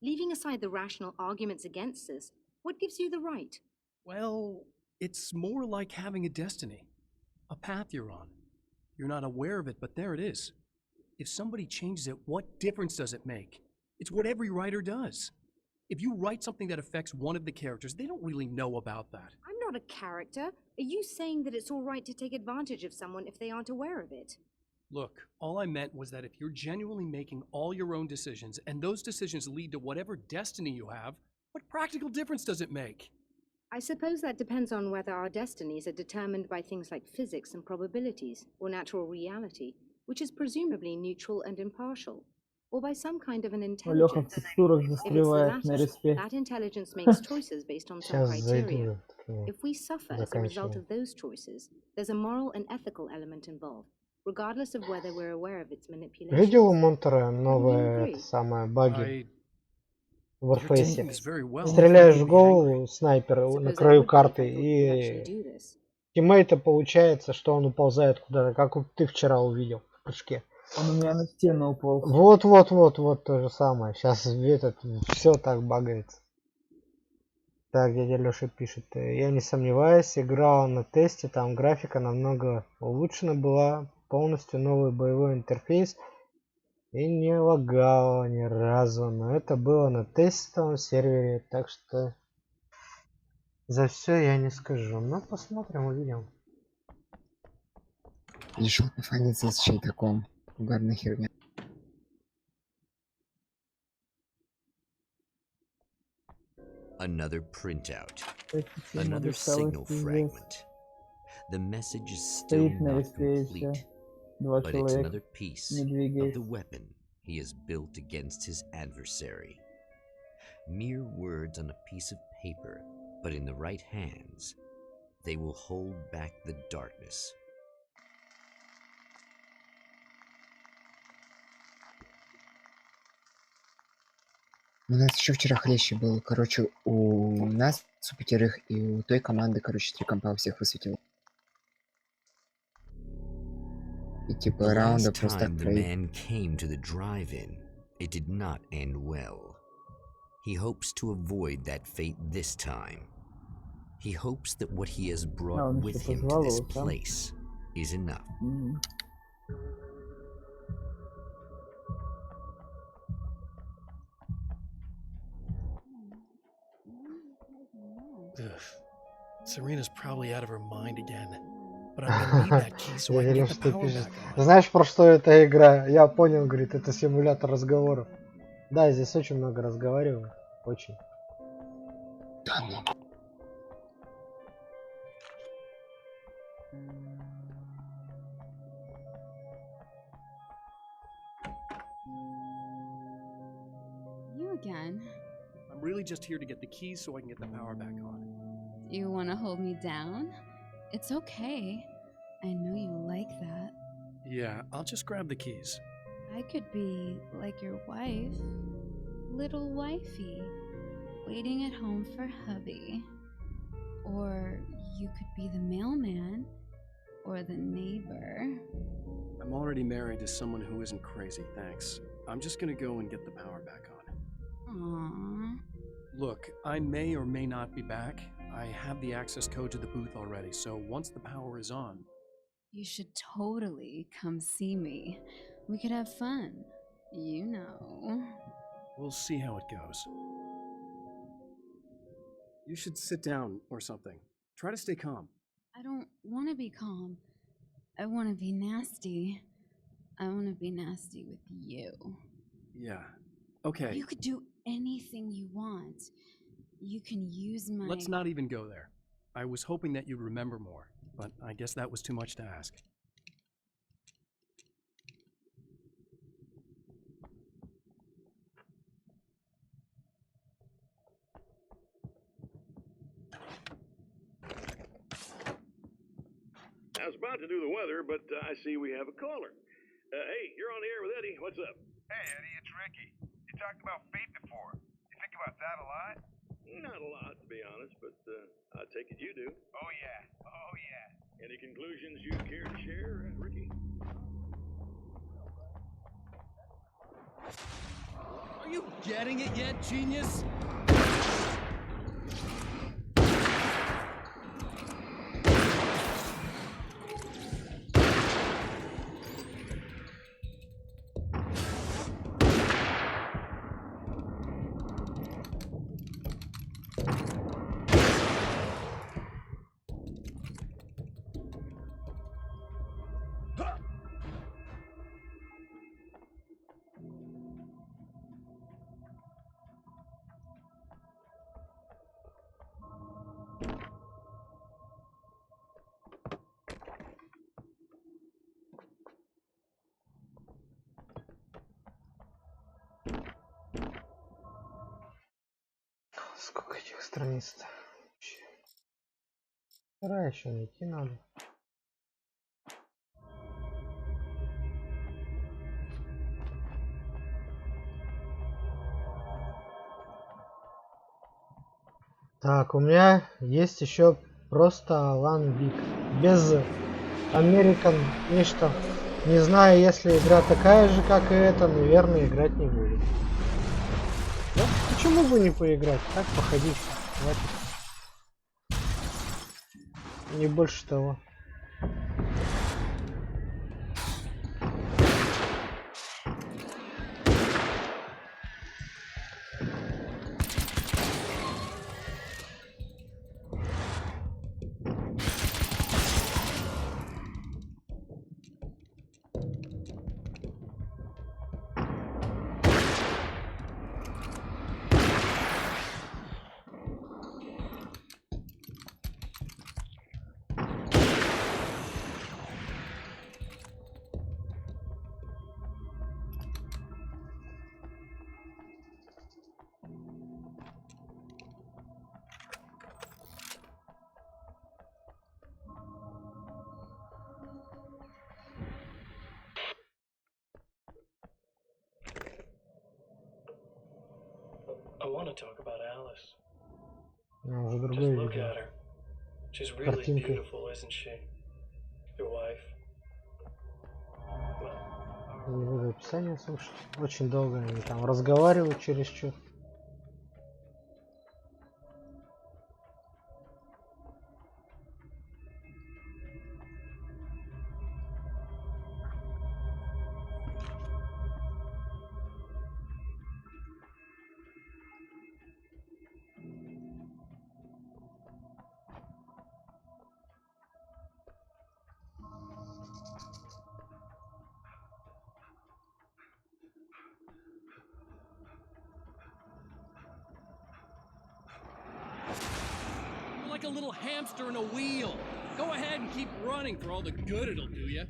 Leaving aside the rational arguments against this, what gives you the right? Well, it's more like having a destiny, a path you're on. You're not aware of it, but there it is. If somebody changes it, what difference does it make? It's what every writer does. If you write something that affects one of the characters, they don't really know about that. I'm not a character. Are you saying that it's all right to take advantage of someone if they aren't aware of it? Look, all I meant was that if you're genuinely making all your own decisions, and those decisions lead to whatever destiny you have, what practical difference does it make? I suppose that depends on whether our destinies are determined by things like physics and probabilities, or natural reality, which is presumably neutral and impartial, or by some kind of an Леха в intelligence. текстурах If it's the застревает на latter, респе. that intelligence makes choices based on some Сейчас criteria. зайду. If we suffer as a result of those choices, there's a moral and ethical element involved, regardless of whether we're aware of its manipulation. Видел у Монтера новые это самое баги в Warface? Стреляешь в голову снайпера на краю карты, и тиммейта получается, что он уползает куда-то, как вот ты вчера увидел в прыжке. Он у меня на стену упал. Вот то же самое. Сейчас этот все так багается. Так, дядя Леша пишет. Я не сомневаюсь, играл на тесте, там графика намного улучшена была, полностью новый боевой интерфейс и не лагало ни разу. Но это было на тестовом сервере, так что за все я не скажу. Но посмотрим, увидим. Решил пофаниться с чей-таком. Угарная херня. Another printout. Another signal fragment. The message is still not complete, but it's another piece of the weapon he has built against his adversary. Mere words on a piece of paper, but in the right hands, they will hold back the darkness. У нас еще вчера хлеще был. Короче, у нас, у 5, и у той команды, короче, 3 компа у всех высветило. И типа раунда просто The man came to the drive-in. It did not end well. He hopes to avoid that fate this time. He hopes that what he has brought with him to this place is enough. Serena's probably out of her mind again. But I'm gonna need that key so I can get the power back on. Знаешь, про что эта игра? Я понял, говорит, это симулятор разговоров. Да, здесь очень много разговариваю. Очень. You again? I'm really just here to get the keys so I can get the power back on. You want to hold me down? It's okay. I know you like that. Yeah, I'll just grab the keys. I could be like your wife, little wifey, waiting at home for hubby. Or you could be the mailman, or the neighbor. I'm already married to someone who isn't crazy, thanks. I'm just gonna go and get the power back on. Aww. Look, I may or may not be back. I have the access code to the booth already, so once the power is on... You should totally come see me. We could have fun. You know. We'll see how it goes. You should sit down or something. Try to stay calm. I don't want to be calm. I want to be nasty. I want to be nasty with you. Yeah. Okay. You could do anything you want. You can use my... Let's not even go there. I was hoping that you'd remember more, but I guess that was too much to ask. I was about to do the weather, but I see we have a caller. Hey, you're on the air with Eddie. What's up? Hey, Eddie, it's Ricky. You talked about fate before. You think about that a lot? Not a lot, to be honest, but I take it you do. Oh, yeah. Oh, yeah. Any conclusions you care to share, Ricky? you getting it yet, genius? Сколько этих страниц-то? Вторая еще найти надо. Так, у меня есть еще просто Alan Wake. Без American ничто. Не знаю, если игра такая же, как и эта, наверное, играть не буду. Да? Почему бы не поиграть? Так, походить. Хватит. Не больше того. I want to talk about Alice. Уже Just другое look видео. at her. She's really Картинка. beautiful, isn't she? Your wife. Well, Не буду описание слушать. Очень долго они там разговаривают чересчур. You're like a little hamster in a wheel. Go ahead and keep running for all the good it'll do you.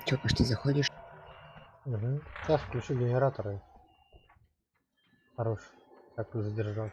Чё, почти заходишь? Угу. Сейчас включу генераторы. Хорош. Как тут задержал.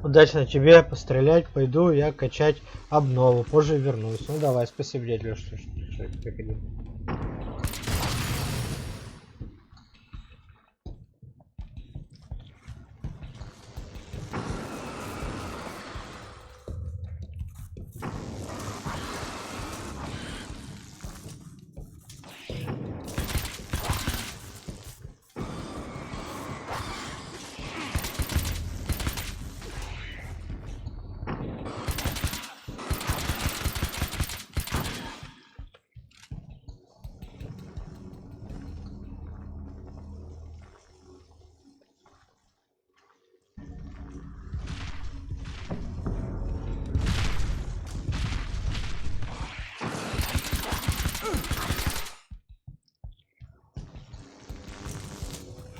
Удачно тебе пострелять, пойду я качать обнову, позже вернусь. Ну давай, спасибо, дядя Лёш, что приходил.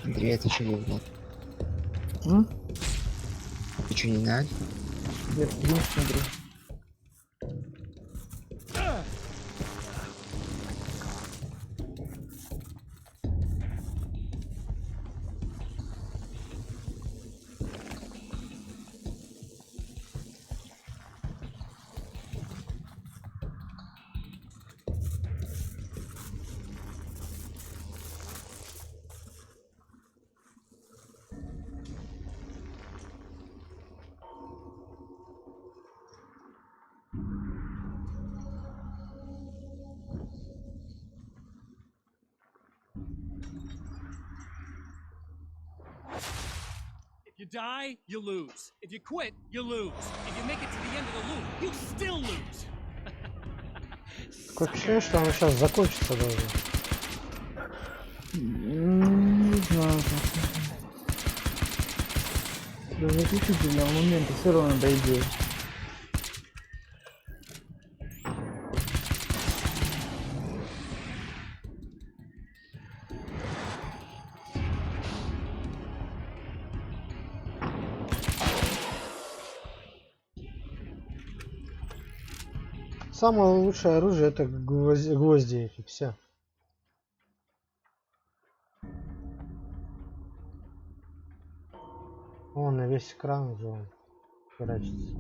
Андрей, это что не надо? Ты что не надо? Я стрим смотрю. If you die, you lose. If you quit, you lose. If you make it to the end of the loop, you still lose. Такое ощущение, что оно сейчас закончится даже. Не знаю. До заключительного момента все равно дойдет. Самое лучшее оружие это гвозди эти, все. Он на весь экран уже прячется.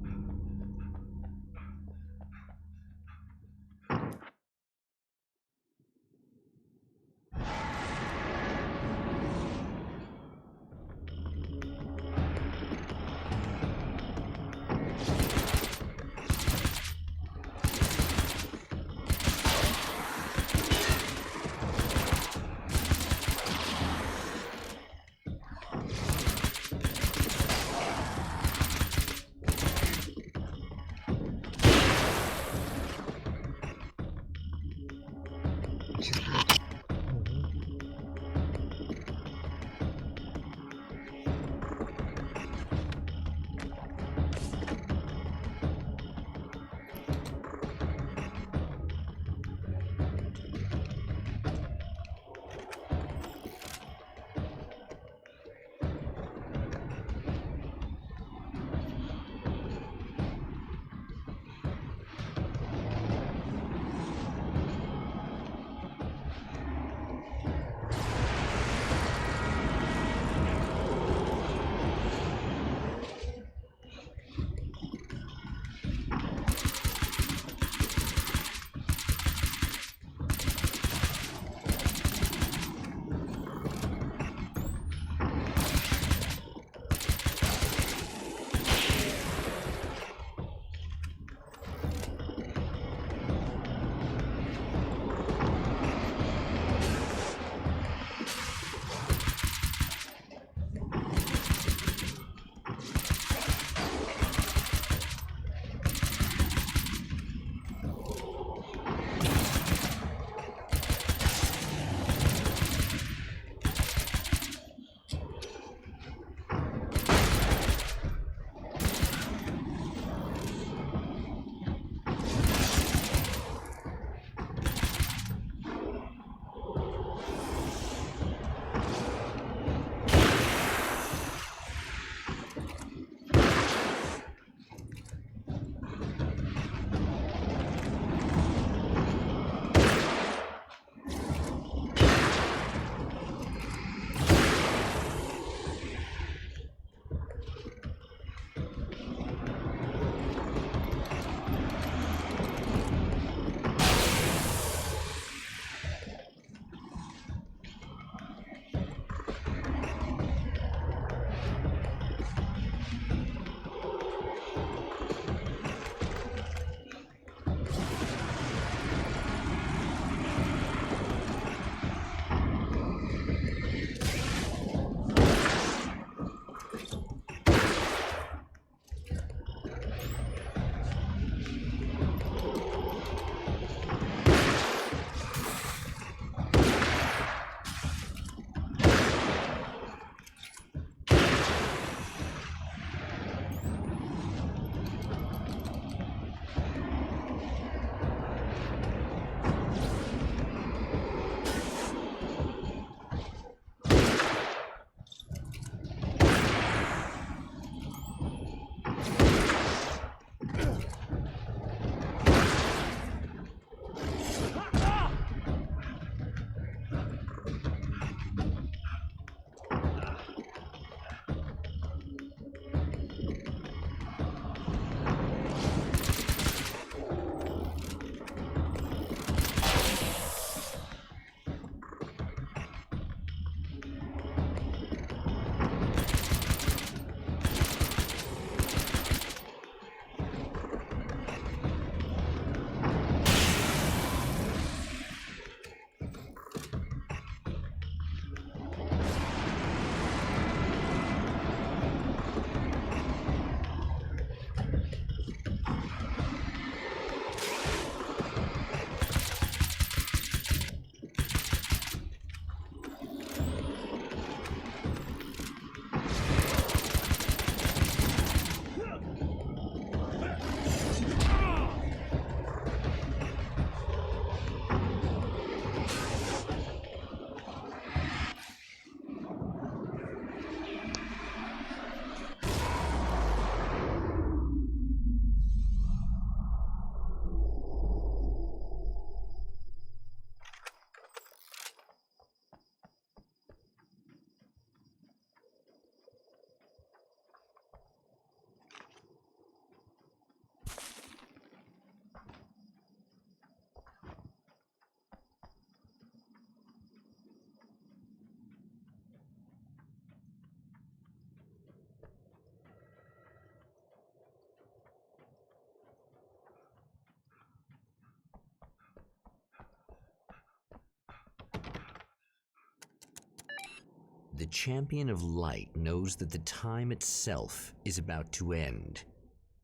The champion of light knows that the time itself is about to end.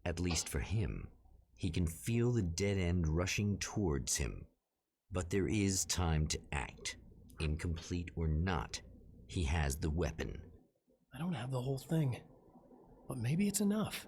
At least for him. He can feel the dead end rushing towards him. But there is time to act. Incomplete or not, he has the weapon. I don't have the whole thing, but maybe it's enough.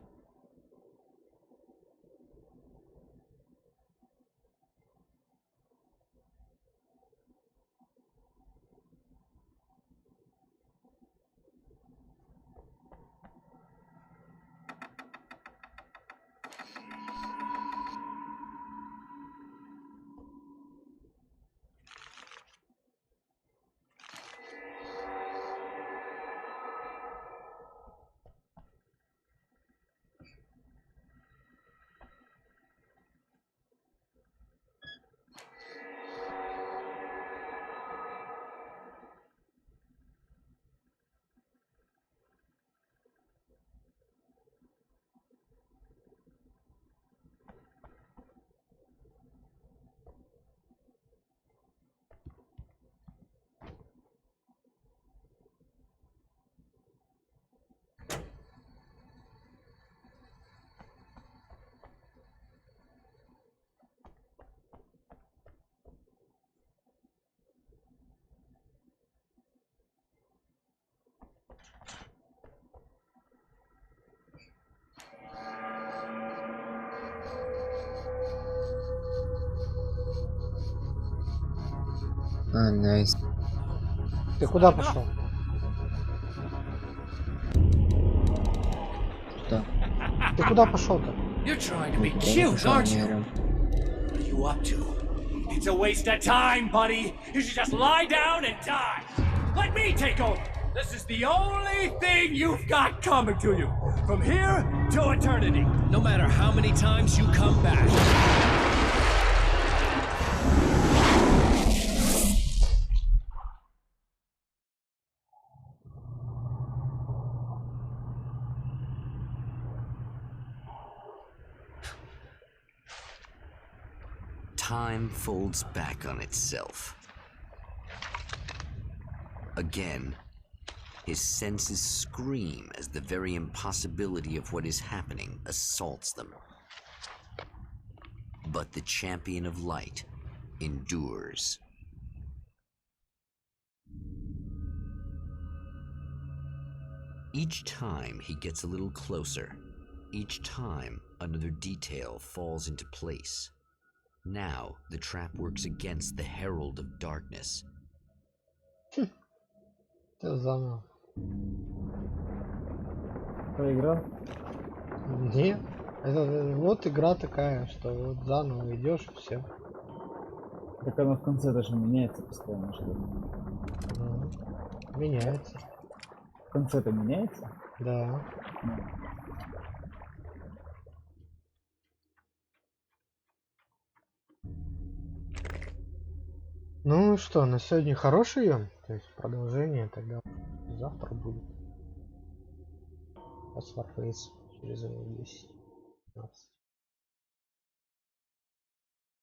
А, найс. Ты куда пошел? Что? Ты куда пошел-то? You're trying to be cute, aren't you? What are you up to? It's a waste of time, buddy. You should just lie down and die. Let me take over. This is the only thing you've got coming to you. From here to eternity. No matter how many times you come back. Time folds back on itself. Again, his senses scream as the very impossibility of what is happening assaults them. But the champion of light endures. Each time he gets a little closer. Each time another detail falls into place. Now the trap works against the herald of darkness. Ты заново. Проиграл? Нет. Вот игра такая, что вот заново идешь и все. Так оно в конце даже меняется постоянно, что ли? Меняется. В конце-то меняется? Да. Ну что, на сегодня хороший ее, то есть продолжение тогда завтра будет. Сейчас Warface через 10-15.